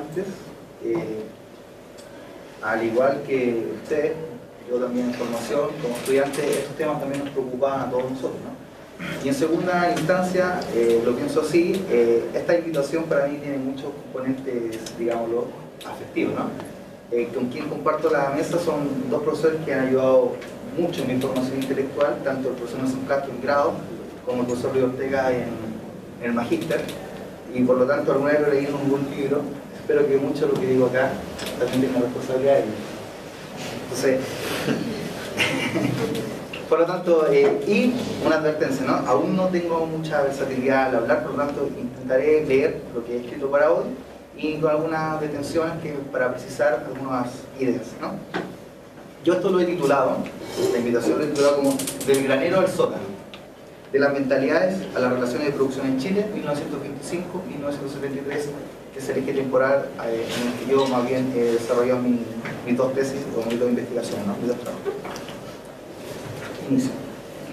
estudiantes. Al igual que ustedes, yo también en formación, como estudiante, estos temas también nos preocupaban a todos nosotros, ¿no? Y en segunda instancia, lo pienso así, esta invitación para mí tiene muchos componentes, digámoslo, afectivos, ¿no? Con quien comparto la mesa son dos profesores que han ayudado mucho en mi formación intelectual, tanto el profesor Nelson Castro en grado, como el profesor Luis Ortega en el magíster, y por lo tanto alguna vez lo leí en un buen libro. Espero que mucho de lo que digo acá también tenga responsabilidad de ellos. Entonces, por lo tanto, y una advertencia, ¿no? Aún no tengo mucha versatilidad al hablar, por lo tanto intentaré leer lo que he escrito para hoy y con algunas detenciones para precisar algunas ideas, ¿no? Yo esto lo he titulado, la invitación lo he titulado como Del granero al sótano, de las mentalidades a las relaciones de producción en Chile, 1925-1973, que es el eje temporal en el que yo más bien he desarrollado mis dos tesis o mis dos investigaciones, ¿no? Mis dos trabajos. Inicio.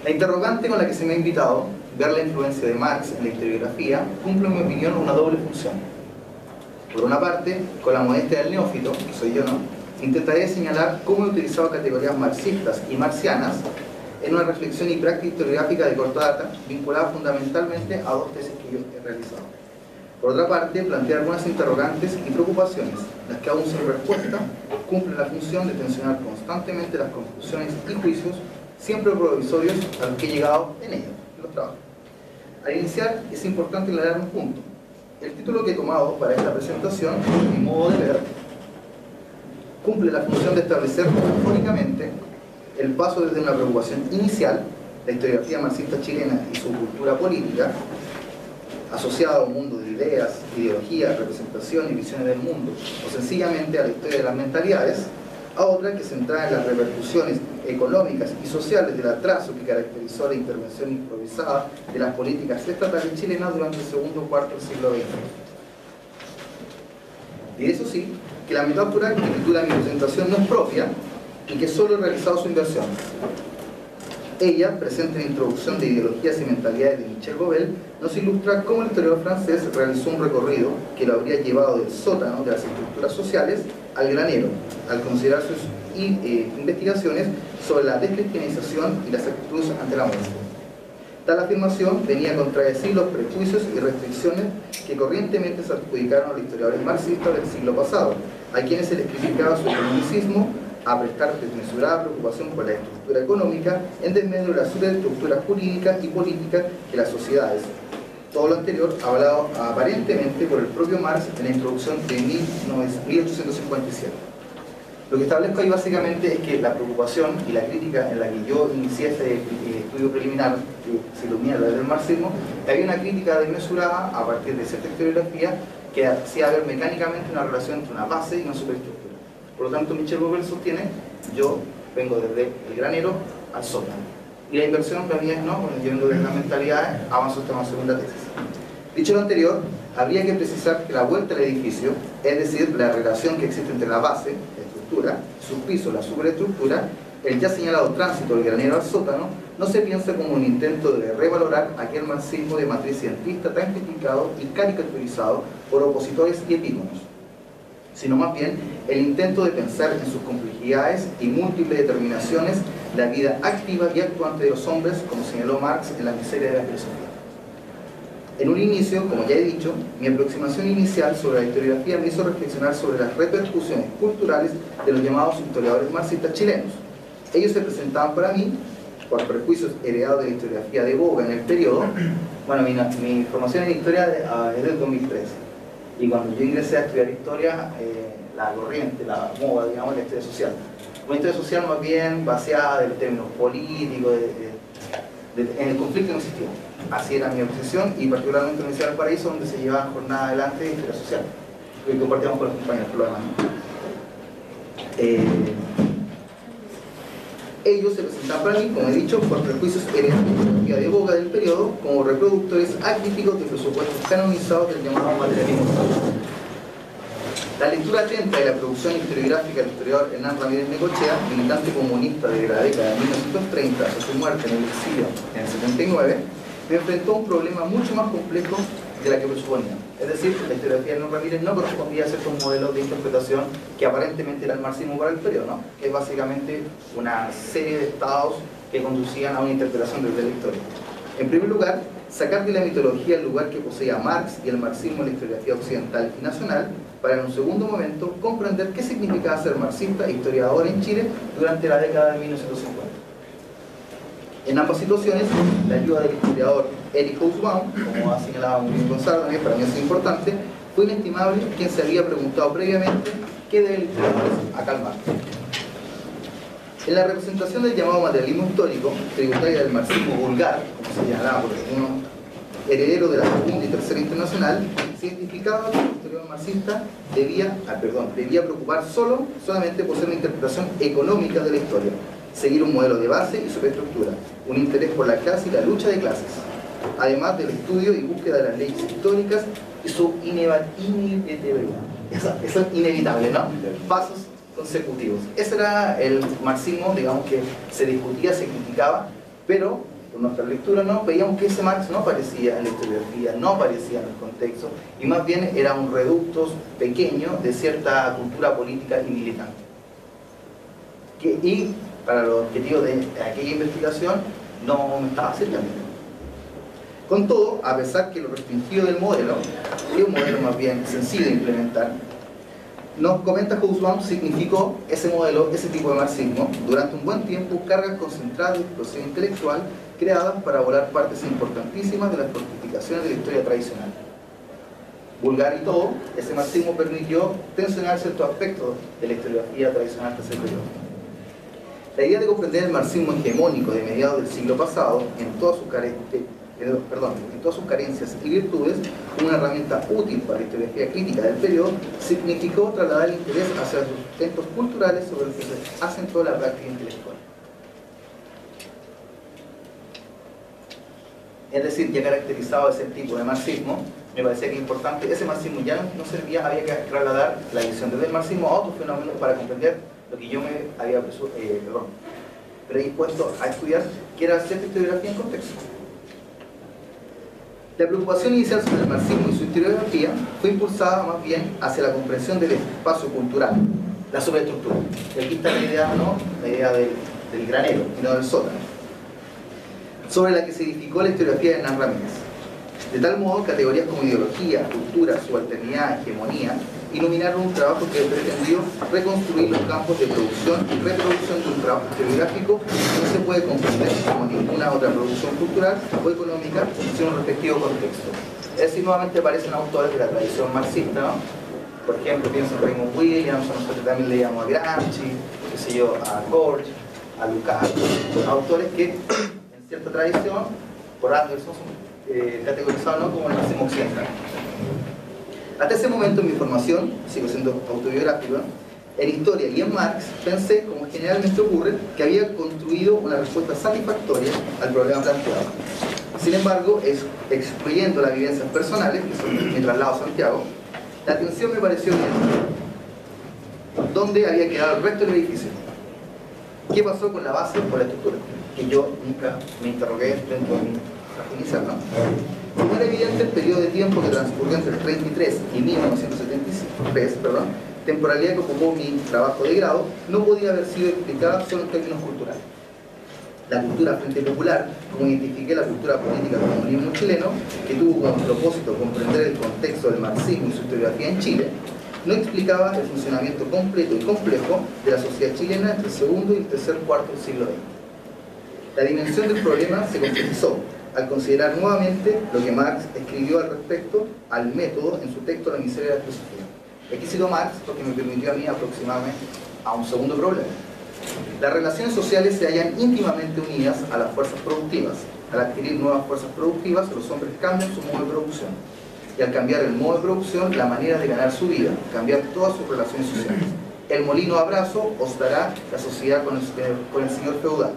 La interrogante con la que se me ha invitado, ver la influencia de Marx en la historiografía, cumple en mi opinión una doble función. Por una parte, con la modestia del neófito, que soy yo, ¿no?, intentaré señalar cómo he utilizado categorías marxistas y marxianas en una reflexión y práctica historiográfica de corta data, vinculada fundamentalmente a dos tesis que yo he realizado. Por otra parte, plantear algunas interrogantes y preocupaciones, las que aún sin respuesta cumplen la función de tensionar constantemente las conclusiones y juicios, siempre provisorios, a los que he llegado en ellos, en los trabajos. Al iniciar, es importante aclarar un punto. El título que he tomado para esta presentación, mi modo de ver, cumple la función de establecer metafóricamente el paso desde una preocupación inicial, la historiografía marxista chilena y su cultura política, asociada a un mundo de ideas, ideologías, representación y visiones del mundo, o sencillamente a la historia de las mentalidades, a otra que centrada en las repercusiones económicas y sociales del atraso que caracterizó la intervención improvisada de las políticas estatales chilenas durante el segundo cuarto del siglo XX. Y eso sí, que la metáfora que titula mi presentación no es propia y que solo he realizado su inversión. Ella, presente en la introducción de Ideologías y Mentalidades de Michel Gobel, nos ilustra cómo el historiador francés realizó un recorrido que lo habría llevado del sótano de las estructuras sociales al granero, al considerar sus investigaciones sobre la descristianización y las actitudes ante la muerte. Tal afirmación venía a contradecir los prejuicios y restricciones que corrientemente se adjudicaron a los historiadores marxistas del siglo pasado, a quienes se les criticaba su economicismo, a prestar desmesurada preocupación por la estructura económica en desmedro de la superestructura jurídica y política de las sociedades. Todo lo anterior avalado aparentemente por el propio Marx en la introducción de 1857. Lo que establezco ahí básicamente es que la preocupación y la crítica en la que yo inicié este estudio preliminar, que se ilumina a través del marxismo, había una crítica desmesurada a partir de cierta historiografía que hacía ver mecánicamente una relación entre una base y una superestructura. Por lo tanto, Michel Gobel sostiene, yo vengo desde el granero al sótano. Y la inversión para mí es no, bueno, yo vengo desde las mentalidades, avanzo hasta una segunda tesis. Dicho lo anterior, habría que precisar que la vuelta al edificio, es decir, la relación que existe entre la base, la estructura, sus pisos, la superestructura, el ya señalado tránsito del granero al sótano, no se piensa como un intento de revalorar aquel marxismo de matriz cientista tan criticado y caricaturizado por opositores y epígonos, sino más bien el intento de pensar en sus complejidades y múltiples determinaciones la vida activa y actuante de los hombres, como señaló Marx en La miseria de la filosofía. En un inicio, como ya he dicho, mi aproximación inicial sobre la historiografía me hizo reflexionar sobre las repercusiones culturales de los llamados historiadores marxistas chilenos. Ellos se presentaban para mí, por prejuicios heredados de la historiografía de boga en el periodo. Bueno, mi formación en historia es del 2013. Y cuando yo ingresé a estudiar historia, la corriente, la moda, digamos, la historia social. Una historia social más bien vaciada del término político, en el conflicto no existía. Así era mi obsesión, y particularmente en la Universidad del Paraíso, donde se llevaban jornadas adelante de historia social, que compartíamos con los compañeros, por lo demás. Ellos se presentaban para mí, como he dicho, por prejuicios heredados de la historiografía de boga del periodo, como reproductores acríticos de presupuestos canonizados del llamado materialismo. La lectura atenta de la producción historiográfica del historiador Hernán Ramírez Necochea, militante comunista de la década de 1930 hasta su muerte en el exilio en el 79, me enfrentó a un problema mucho más complejo de la que presuponía. Es decir, la historiografía de Hernán Ramírez no correspondía a ciertos modelos de interpretación que aparentemente era el marxismo para el periodo, ¿no? Que es básicamente una serie de estados que conducían a una interpretación de la historia. En primer lugar, sacar de la mitología el lugar que poseía Marx y el marxismo en la historiografía occidental y nacional, para en un segundo momento comprender qué significaba ser marxista e historiador en Chile durante la década de 1950. En ambas situaciones, la ayuda del historiador Erich Hobsbawm, como ha señalado muy bien Gonzalo, también para mí es importante, fue inestimable, quien se había preguntado previamente qué debe el historiador a Karl Marx. En la representación del llamado materialismo histórico, tributaria del marxismo vulgar, como se llamaba por uno heredero de la Segunda y Tercera Internacional, se identificaba que el historiador marxista debía preocupar solamente por ser una interpretación económica de la historia, seguir un modelo de base y superestructura, un interés por la clase y la lucha de clases, además del estudio y búsqueda de las leyes históricas y su inevitabilidad. Eso es inevitable, ¿no? Pasos consecutivos. Ese era el marxismo, digamos, que se discutía, se criticaba, pero por nuestra lectura no veíamos que ese Marx no aparecía en la historiografía, no aparecía en el contexto, y más bien era un reducto pequeño de cierta cultura política y militante. Y para los objetivos de aquella investigación no me estaba sirviendo. Con todo, a pesar que lo restringido del modelo, y un modelo más bien sencillo de implementar, nos comenta Hobsbawm, significó ese modelo, ese tipo de marxismo, durante un buen tiempo, cargas concentradas de explosión intelectual creadas para volar partes importantísimas de las fortificaciones de la historia tradicional. Vulgar y todo, ese marxismo permitió tensionar ciertos aspectos de la historiografía tradicional hasta ese periodo. La idea de comprender el marxismo hegemónico de mediados del siglo pasado, en todas sus carencias y virtudes, como una herramienta útil para la historiografía crítica del periodo, significó trasladar el interés hacia los sustentos culturales sobre los que se asentó la práctica intelectual. Es decir, ya caracterizado ese tipo de marxismo, me parecía que es importante, ese marxismo ya no servía, había que trasladar la visión desde el marxismo a otros fenómenos para comprender lo que yo me había predispuesto a estudiar, que era cierta historiografía en contexto. La preocupación inicial sobre el marxismo y su historiografía fue impulsada más bien hacia la comprensión del espacio cultural, la superestructura. Y aquí está la idea, ¿no? La idea del granero y no del sótano, sobre la que se edificó la historiografía de Hernán Ramírez. De tal modo, categorías como ideología, cultura, subalternidad, hegemonía, iluminaron un trabajo que pretendió reconstruir los campos de producción y reproducción de un trabajo historiográfico que no se puede comprender como ninguna otra producción cultural o económica sin un respectivo contexto. Es decir, nuevamente aparecen autores de la tradición marxista, ¿no? Por ejemplo, pienso en Raymond Williams, nosotros también leíamos a Gramsci, qué sé yo, a Gorge, a Lukács, autores que en cierta tradición, por Anderson, son categorizados, ¿no?, como el marxismo occidental. Hasta ese momento en mi formación, sigo siendo autobiográfico, en historia y en Marx, pensé, como generalmente ocurre, que había construido una respuesta satisfactoria al problema planteado. Sin embargo, excluyendo las vivencias personales, que son mi traslado a Santiago, la atención me pareció bien. ¿Dónde había quedado el resto del edificio? ¿Qué pasó con la base o la estructura? Que yo nunca me interrogué dentro de mi trabajo inicial, ¿no? Como era evidente, el periodo de tiempo que transcurrió entre el 33 y 1973, temporalidad que ocupó mi trabajo de grado, no podía haber sido explicada solo en términos culturales. La cultura Frente Popular, como identifiqué la cultura política del comunismo chileno, que tuvo como propósito comprender el contexto del marxismo y su historiografía en Chile, no explicaba el funcionamiento completo y complejo de la sociedad chilena entre el segundo y el tercer cuarto del siglo XX. La dimensión del problema se concretizó al considerar nuevamente lo que Marx escribió al respecto al método en su texto La miseria de la filosofía. Aquí cito Marx porque me permitió a mí aproximarme a un segundo problema. Las relaciones sociales se hallan íntimamente unidas a las fuerzas productivas. Al adquirir nuevas fuerzas productivas, los hombres cambian su modo de producción. Y al cambiar el modo de producción, la manera de ganar su vida, cambiar todas sus relaciones sociales. El molino a brazo os dará la sociedad con el señor feudal.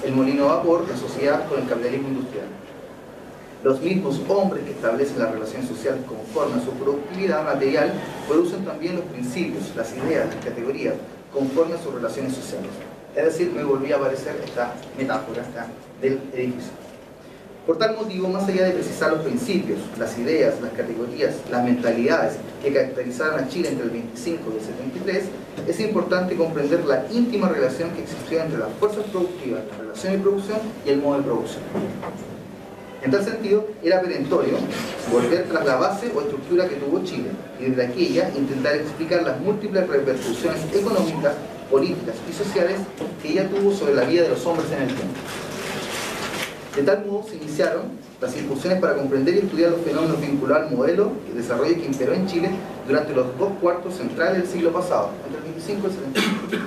El molino a vapor, la sociedad con el capitalismo industrial. Los mismos hombres que establecen las relaciones sociales conforme a su productividad material producen también los principios, las ideas, las categorías conforme a sus relaciones sociales. Es decir, me volví a aparecer esta metáfora del edificio. Por tal motivo, más allá de precisar los principios, las ideas, las categorías, las mentalidades que caracterizaron a Chile entre el 25 y el 73, es importante comprender la íntima relación que existió entre las fuerzas productivas, la relación de producción y el modo de producción. En tal sentido, era perentorio volver tras la base o estructura que tuvo Chile y desde aquella intentar explicar las múltiples repercusiones económicas, políticas y sociales que ella tuvo sobre la vida de los hombres en el tiempo. De tal modo se iniciaron las incursiones para comprender y estudiar los fenómenos vinculados al modelo de desarrollo que imperó en Chile durante los 2 cuartos centrales del siglo pasado, entre el 25 y el 75.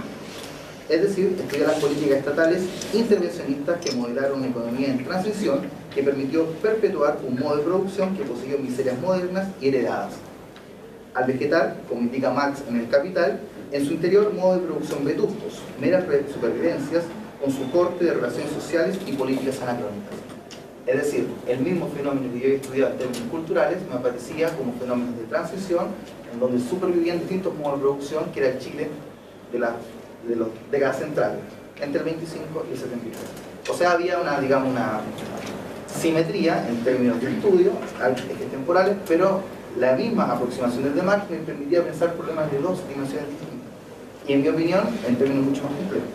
Es decir, estudiar las políticas estatales intervencionistas que modelaron una economía en transición que permitió perpetuar un modo de producción que poseyó miserias modernas y heredadas. Al vegetal, como indica Marx en El Capital, en su interior modo de producción vetustos, meras supervivencias con su corte de relaciones sociales y políticas anacrónicas. Es decir, el mismo fenómeno que yo he estudiado en términos culturales me aparecía como fenómenos de transición, en donde supervivían distintos modos de producción, que era el Chile de las décadas centrales, entre el 25 y el 73. O sea, había una simetría en términos de estudio, ejes temporales, pero la misma aproximación desde Marx me permitía pensar problemas de 2 dimensiones distintas. Y en mi opinión, en términos mucho más complejos.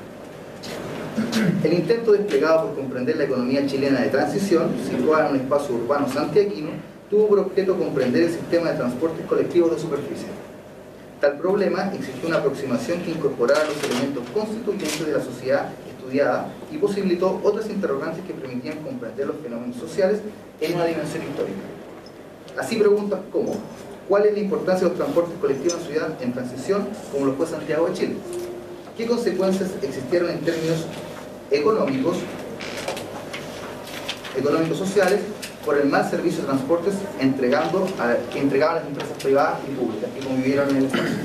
El intento desplegado por comprender la economía chilena de transición, situada en un espacio urbano santiaguino, tuvo por objeto comprender el sistema de transportes colectivos de superficie. Tal problema exigió una aproximación que incorporara los elementos constituyentes de la sociedad estudiada y posibilitó otras interrogantes que permitían comprender los fenómenos sociales en una dimensión histórica. Así preguntas como: ¿cuál es la importancia de los transportes colectivos en la ciudad en transición, como lo fue Santiago de Chile? ¿Qué consecuencias existieron en términos económicos, sociales, por el mal servicio de transportes que entregaban las empresas privadas y públicas que convivieron en el espacio?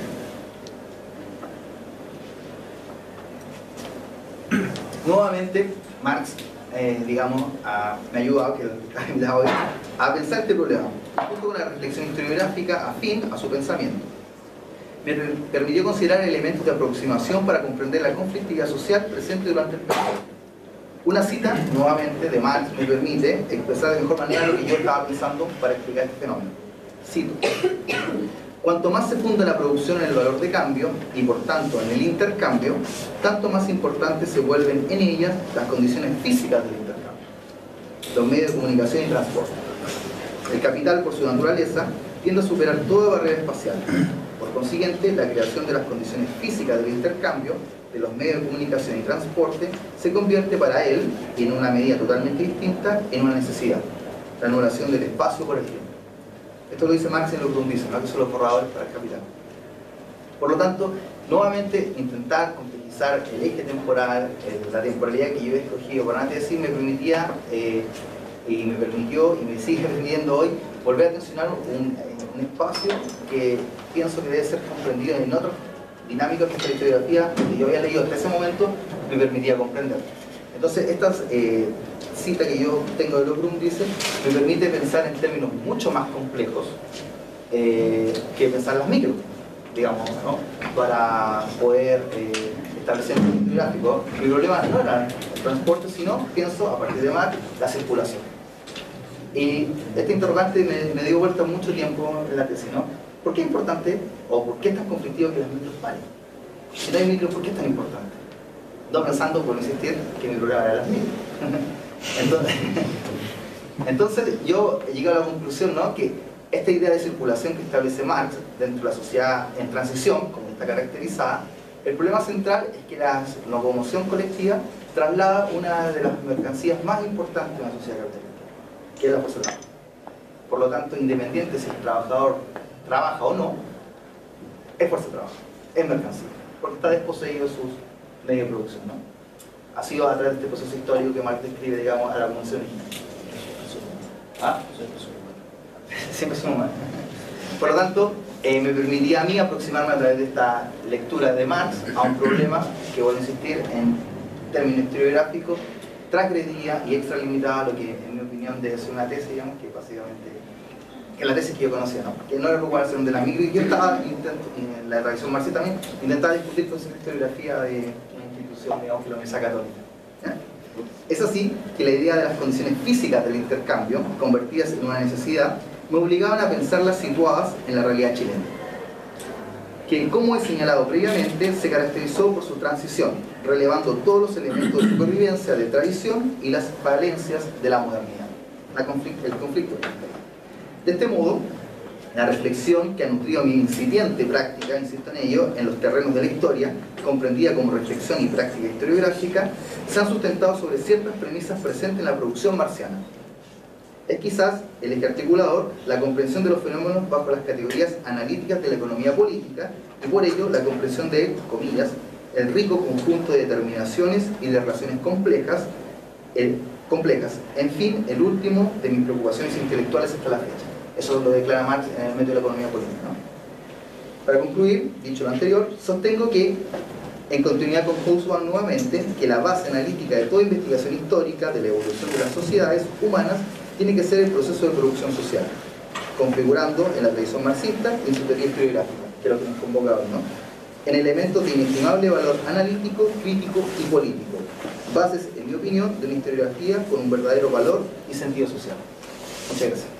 Nuevamente, Marx, me ha ayudado a pensar este problema, junto con una reflexión historiográfica afín a su pensamiento. Me permitió considerar elementos de aproximación para comprender la conflictividad social presente durante el periodo. Una cita, nuevamente, de Marx me permite expresar de mejor manera lo que yo estaba pensando para explicar este fenómeno. Cito: cuanto más se funda la producción en el valor de cambio, y por tanto en el intercambio, tanto más importantes se vuelven en ellas las condiciones físicas del intercambio, los medios de comunicación y transporte. El capital, por su naturaleza, tiende a superar toda barrera espacial. Por consiguiente, la creación de las condiciones físicas del intercambio, de los medios de comunicación y transporte, se convierte para él, y en una medida totalmente distinta, en una necesidad: la anulación del espacio por el tiempo. Esto lo dice Marx en lo que dice, ¿no? Que son los borradores para el capital. Por lo tanto, nuevamente intentar complejizar el eje temporal, la temporalidad que yo he escogido para antes decir, me permitía, y me permitió, y me sigue permitiendo hoy, volver a tensionar un espacio que pienso que debe ser comprendido en otras dinámicas que la historiografía que yo había leído hasta ese momento me permitía comprender. Entonces, esta cita que yo tengo de Locrum dice, me permite pensar en términos mucho más complejos que pensar las micro, digamos, ¿no? Para poder establecer un historiográfico. Mi problema no era el transporte, sino, pienso, a partir de Marx, la circulación. Y este interrogante me dio vuelta mucho tiempo en la tesis, ¿no? ¿Por qué es importante, o por qué es tan conflictivo que las micros paren? Si no hay micros, ¿por qué es tan importante? No pensando, por insistir, que mi problema era las micros. Entonces yo llegué a la conclusión, ¿no?, que esta idea de circulación que establece Marx dentro de la sociedad en transición, como está caracterizada, el problema central es que la locomoción colectiva traslada una de las mercancías más importantes de una sociedad capitalista, que es la fuerza de trabajo. Por lo tanto, independiente si el trabajador trabaja o no, es fuerza de trabajo, es mercancía, porque está desposeído de sus medios de producción, ¿no? Ha sido a través de este proceso histórico que Marx describe, digamos, a la condición original. ¿Ah? Siempre son humanos. Por lo tanto, me permitía a mí aproximarme a través de esta lectura de Marx a un problema que, vuelvo a insistir, en términos historiográficos, transgredía y extralimitaba lo que, en mi opinión, debe ser una tesis, digamos, que básicamente, que es la tesis que yo conocía, ¿no? Que no era recuperación de la micro, y yo estaba, en la tradición marxista también, intentaba discutir con esa historiografía de una institución, digamos, que la Universidad Católica. ¿Ya? Es así que la idea de las condiciones físicas del intercambio, convertidas en una necesidad, me obligaban a pensarlas situadas en la realidad chilena, que, como he señalado previamente, se caracterizó por su transición, relevando todos los elementos de supervivencia de tradición y las valencias de la modernidad, el conflicto. De este modo, la reflexión que ha nutrido mi incipiente práctica, insisto en ello, en los terrenos de la historia, comprendida como reflexión y práctica historiográfica, se han sustentado sobre ciertas premisas presentes en la producción marciana. Es quizás el eje articulador la comprensión de los fenómenos bajo las categorías analíticas de la economía política y por ello la comprensión de, comillas, el rico conjunto de determinaciones y de relaciones complejas, en fin, el último de mis preocupaciones intelectuales hasta la fecha. Eso lo declara Marx en el método de la economía política, ¿no? Para concluir, dicho lo anterior, sostengo que, en continuidad con Husserl nuevamente, que la base analítica de toda investigación histórica de la evolución de las sociedades humanas tiene que ser el proceso de producción social, configurando en la tradición marxista y en su teoría historiográfica, que es lo que nos convoca hoy, ¿no? En elementos de inestimable valor analítico, crítico y político, bases, en mi opinión, de una historiografía con un verdadero valor y sentido social. Muchas gracias.